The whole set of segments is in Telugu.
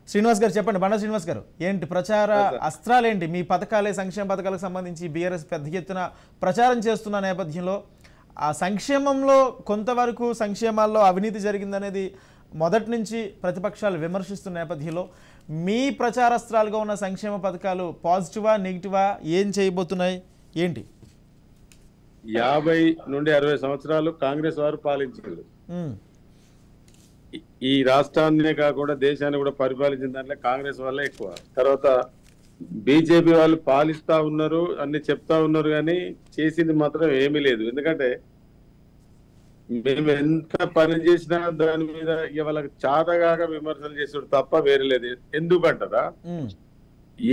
శ్రీనివాస్ గారు చెప్పండి. బండా శ్రీనివాస్ గారు, ఏంటి ప్రచార అస్త్రాలు ఏంటి? మీ పథకాలే, సంక్షేమ పథకాలకు సంబంధించి బీఆర్ఎస్ పెద్ద ఎత్తున ప్రచారం చేస్తున్న నేపథ్యంలో ఆ సంక్షేమంలో కొంతవరకు సంక్షేమాల్లో అవినీతి జరిగిందనేది మొదటి నుంచి ప్రతిపక్షాలు విమర్శిస్తున్న నేపథ్యంలో మీ ప్రచారాస్త్రాలుగా ఉన్న సంక్షేమ పథకాలు పాజిటివా నెగిటివా, ఏం చేయబోతున్నాయి ఏంటి? 50 నుండి 60 సంవత్సరాలు కాంగ్రెస్ వారు పాలించారు. ఈ రాష్ట్రాన్నే కాకుండా దేశాన్ని కూడా పరిపాలించిన దాంట్లో కాంగ్రెస్ వల్ల ఎక్కువ. తర్వాత బీజేపీ వాళ్ళు పాలిస్తా ఉన్నారు, అన్ని చెప్తా ఉన్నారు, కానీ చేసింది మాత్రం ఏమీ లేదు. ఎందుకంటే మేము ఎంత పని చేసినా దాని మీద వాళ్ళకి చాతగాగా విమర్శలు చేసాడు తప్ప వేరే లేదు. ఎందుకంటారా,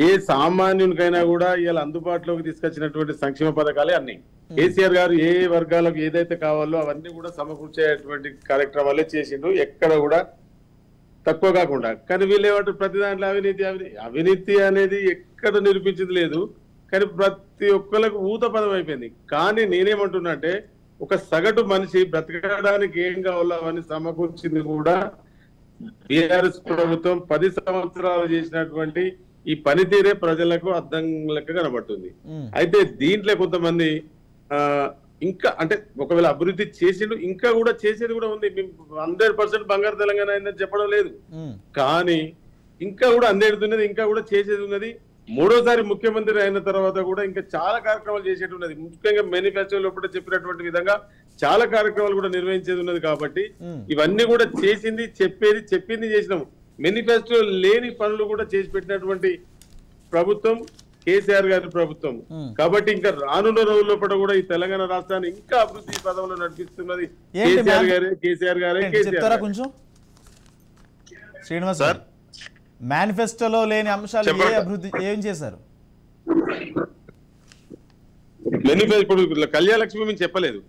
ఏ సామాన్యునికైనా కూడా ఇలా అందుబాటులోకి తీసుకొచ్చినటువంటి సంక్షేమ పథకాలే అన్ని. కేసీఆర్ గారు ఏ వర్గాలకు ఏదైతే కావాలో అవన్నీ కూడా సమకూర్చేటువంటి కార్యక్రమాలే చేసిండు, ఎక్కడ కూడా తక్కువ కాకుండా. కానీ వీళ్ళు ఏమంటారు, ప్రతి దాంట్లో అవినీతి అవినీతి అవినీతి అనేది ఎక్కడ నిరూపించింది లేదు, కానీ ప్రతి ఒక్కరికి ఊత పదం అయిపోయింది. కానీ నేనేమంటున్నా అంటే, ఒక సగటు మనిషి బ్రతకడానికి ఏం కావాలో అవన్నీ సమకూర్చింది కూడా బీఆర్ఎస్ ప్రభుత్వం 10 సంవత్సరాలు చేసినటువంటి ఈ పనితీరే ప్రజలకు అర్థం లెక్క కనబడుతుంది. అయితే దీంట్లో కొంతమంది ఇంకా అంటే ఒకవేళ అభివృద్ధి చేసిండు, ఇంకా కూడా చేసేది కూడా ఉంది. 100% బంగారు తెలంగాణ అయిందని చెప్పడం లేదు, కానీ ఇంకా కూడా అందేడుతున్నది, ఇంకా కూడా చేసేది ఉన్నది. మూడోసారి ముఖ్యమంత్రి అయిన తర్వాత కూడా ఇంకా చాలా కార్యక్రమాలు చేసేది ఉన్నది. ముఖ్యంగా మేనిఫెస్టోలో కూడా చెప్పినటువంటి విధంగా చాలా కార్యక్రమాలు కూడా నిర్వహించేది ఉన్నది. కాబట్టి ఇవన్నీ కూడా చేసింది, చెప్పింది చేసినాము. మేనిఫెస్టో లేని పనులు కూడా చేసి పెట్టినటువంటి ప్రభుత్వం కేసీఆర్ గారి ప్రభుత్వం. కాబట్టి ఇంకా రానున్న రోజుల్లో కూడా ఈ తెలంగాణ రాష్ట్రాన్ని ఇంకా అభివృద్ధి పదంలో నడిపిస్తున్నది కేసీఆర్ గారే. శ్రీనివాస్ గారు, మేనిఫెస్టోలో లేని అంశాలు ఏ అభివృద్ధి ఏం చేశారు? మేనిఫెస్టో ఇప్పుడు కళ్యాణ లక్ష్మి మేము చెప్పలేదు,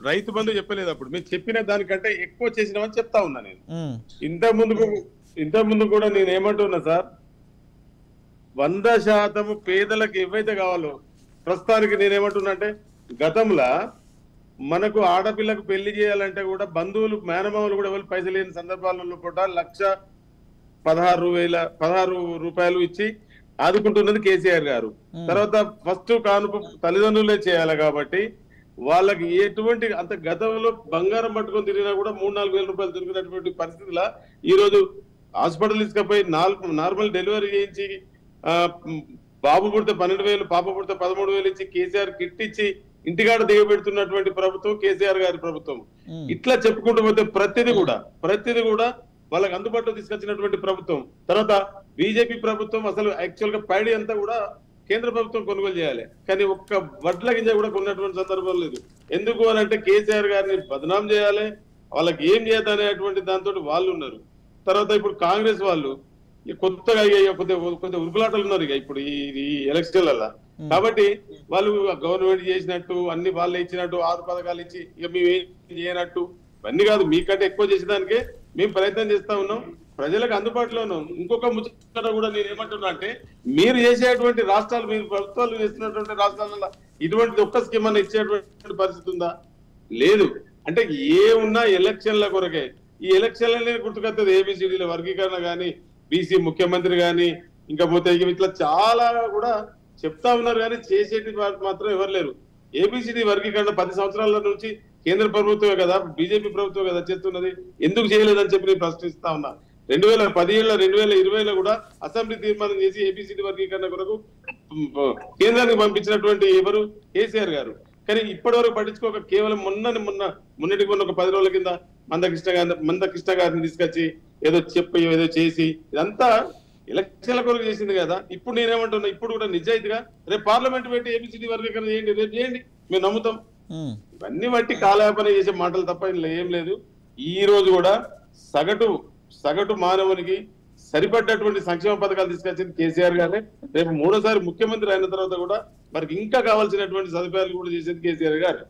రైతు బంధు చెప్పలేదు. అప్పుడు మేము చెప్పిన దానికంటే ఎక్కువ చేసినామని చెప్తా ఉన్నా నేను. ఇంత ముందు కూడా నేను ఏమంటున్నా సార్, 100% పేదలకు ఏవైతే కావాలో ప్రస్తుతానికి నేనేమంటున్నా అంటే, గతంలో మనకు ఆడపిల్లకు పెళ్లి చేయాలంటే కూడా బంధువులు మేనమామలు కూడా ఎవరు పైసలు లేని సందర్భాలలో కూడా 1,16,000 రూపాయలు ఇచ్చి ఆదుకుంటున్నది కేసీఆర్ గారు. తర్వాత ఫస్ట్ కానుక తల్లిదండ్రులే చేయాలి కాబట్టి వాళ్ళకి ఎటువంటి అంత గతంలో బంగారం పట్టుకొని తిరిగినా కూడా 3-4 వేల రూపాయలు దొరికినటువంటి పరిస్థితుల ఈ రోజు హాస్పిటల్ తీసుకుపోయి నార్మల్ డెలివరీ చేయించి బాబు పుడితే 12,000, పాప పుడితే 13,000 ఇచ్చి కేసీఆర్ కిట్ ఇచ్చి ఇంటికాడ దిగబెడుతున్నటువంటి ప్రభుత్వం కేసీఆర్ గారి ప్రభుత్వం. ఇట్లా చెప్పుకుంటూ పోతే ప్రతిదీ కూడా వాళ్ళకి అందుబాటులో తీసుకొచ్చినటువంటి ప్రభుత్వం. తర్వాత బీజేపీ ప్రభుత్వం అసలు యాక్చువల్ గా పైడి అంతా కూడా కేంద్ర ప్రభుత్వం కొనుగోలు చేయాలి, కానీ ఒక్క వడ్ల గింజ కూడా కొన్నటువంటి సందర్భం లేదు. ఎందుకు అని అంటే కేసీఆర్ గారిని బదనాం చేయాలి, వాళ్ళకి ఏం చేయాలనేటువంటి దాంతో వాళ్ళు ఉన్నారు. తర్వాత ఇప్పుడు కాంగ్రెస్ వాళ్ళు కొత్తగా కొంత ఉరుకులాటలు ఉన్నారు ఇక ఇప్పుడు ఈ ఎలక్షన్లలో. కాబట్టి వాళ్ళు గవర్నమెంట్ చేసినట్టు అన్ని వాళ్ళు ఇచ్చినట్టు 6 పథకాలు ఇచ్చి ఇక మేము ఏం చేయనట్టు ఇవన్నీ కాదు, మీకంటే ఎక్కువ చేసేదానికే మేము ప్రయత్నం చేస్తా ఉన్నాం, ప్రజలకు అందుబాటులో ఉన్నాం. ఇంకొక ముచ్చట కూడా నేను ఏమంటున్నా అంటే, మీరు చేసేటువంటి రాష్ట్రాలు, మీరు ప్రభుత్వాలు చేస్తున్నటువంటి రాష్ట్రాలలో ఇటువంటి ఒక్క స్కీమ్ అన్న ఇచ్చేటువంటి పరిస్థితి ఉందా? లేదు. అంటే ఏ ఉన్నా ఎలక్షన్ల కొరకే. ఈ ఎలక్షన్లనే గుర్తుకొస్తుంది ఏబిసిడీల వర్గీకరణ కానీ, బీసీ ముఖ్యమంత్రి కానీ, ఇంకా పోతే ఇట్లా చాలా కూడా చెప్తా ఉన్నారు, కానీ చేసేటి మాత్రం ఎవరు లేరు. ఏబిసిడి వర్గీకరణ 10 సంవత్సరాల నుంచి కేంద్ర ప్రభుత్వమే కదా, బీజేపీ ప్రభుత్వం కదా చేస్తున్నది, ఎందుకు చేయలేదని చెప్పి నేను ప్రశ్నిస్తా ఉన్నా. 2017, 2020 కూడా అసెంబ్లీ తీర్మానం చేసి ఏబిసిడి వర్గీకరణ కొరకు కేంద్రానికి పంపించినటువంటి ఎవరు? కేసీఆర్ గారు. కానీ ఇప్పటి వరకు పట్టించుకోక కేవలం మొన్నటికి ఒక 10 రోజుల కింద మందకృష్ణ గారిని తీసుకొచ్చి ఏదో చేసి ఇదంతా ఎలక్షన్ల కొరకు చేసింది కదా. ఇప్పుడు నేనేమంటున్నా, ఇప్పుడు కూడా నిజాయితీగా రేపు పార్లమెంట్ పెట్టి ఏబిసిడి వర్గీకరణ చేయండి, రేపు చేయండి, మేము నమ్ముతాం. ఇవన్నీ బట్టి కాలయాపన చేసే మాటలు తప్ప ఏం లేదు. ఈ రోజు కూడా సగటు మానవునికి సరిపడ్డటువంటి సంక్షేమ పథకాలు తీసుకొచ్చింది కేసీఆర్ గారే. రేపు 3వ సారి ముఖ్యమంత్రి అయిన తర్వాత కూడా మనకి ఇంకా కావాల్సినటువంటి సదుపాయాలు కూడా చేసేది కేసీఆర్ గారు.